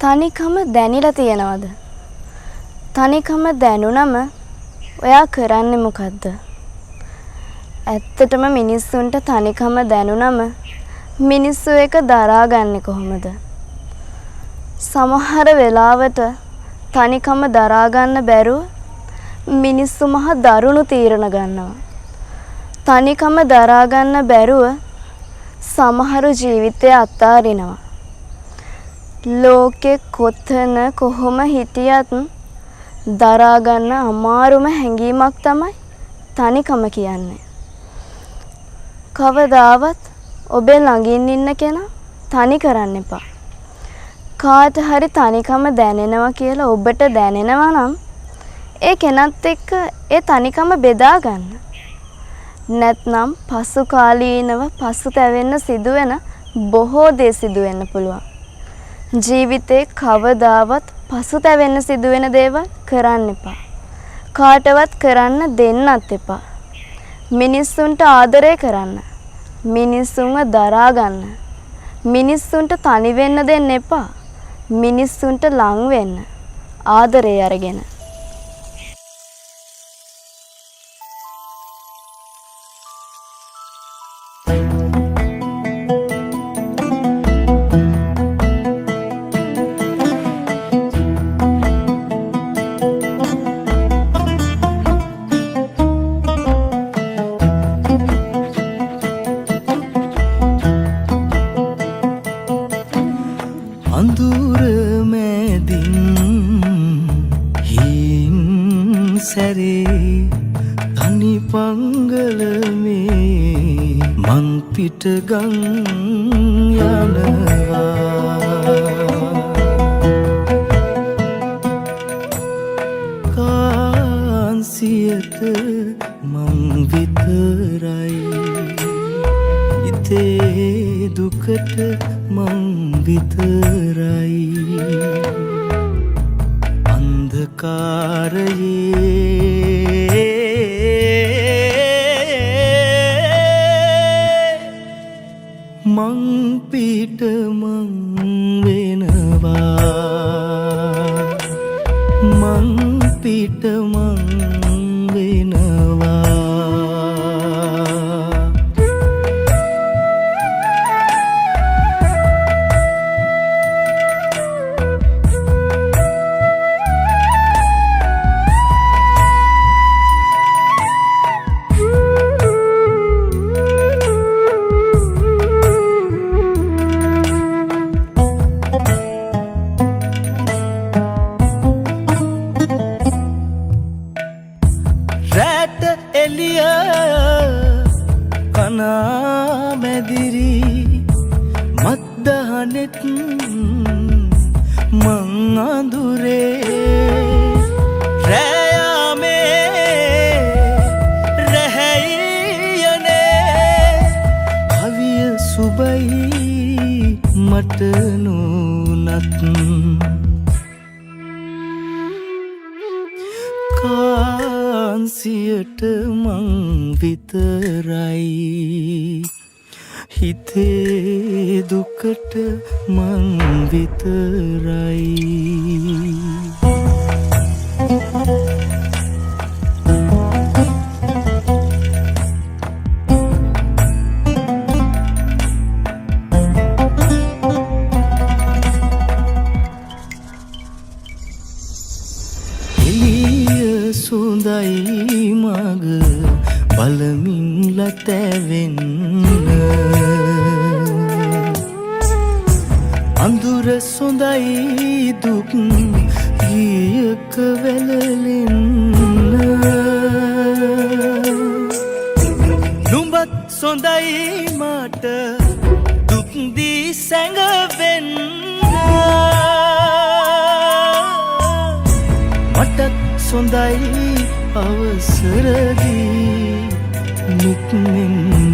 තනිකම දැනිලා තියනවද? තනිකම දැනුණම ඔයා කරන්නේ මොකද්ද? ඇත්තටම මිනිස්සුන්ට තනිකම දැනුණම මිනිස්සු එක දරාගන්නේ කොහොමද? සමහර වෙලාවට තනිකම දරා ගන්න බැරුව මිනිස්සු මහ දරුණු තීරණ ගන්නවා. තනිකම දරා ගන්න බැරුව සමහරු ජීවිතය අත්හරිනවා. ලෝකෙ කොතන කොහොම හිටියත් දරා ගන්න අමාරුම හැඟීමක් තමයි තනිකම කියන්නේ. කවදාවත් ඔබේ ළඟින් ඉන්න කෙනා තනි කරන්න එපා. කාට හරි තනිකම දැනෙනවා කියලා ඔබට දැනෙනවා නම් ඒ කෙනත් එක්ක ඒ තනිකම බෙදා ගන්න. නැත්නම් පසු කාලීනව පසුතැවෙන්න සිදුවෙන බොහෝ දේ සිදු වෙන්න පුළුවන්. ජීවිතේ කවදාවත් පසුතැවෙන්න සිදුවෙන දේවල් කරන්න එපා. කාටවත් කරන්න දෙන්නත් එපා. මිනිස්සුන්ට ආදරය කරන්න. මිනිස්සුන්ව දරා ගන්න. මිනිස්සුන්ට තනි වෙන්න දෙන්න එපා. මිනිස්සුන්ට ලං වෙන්න. ආදරය අරගෙන. අවසරදී නික්මෙන්න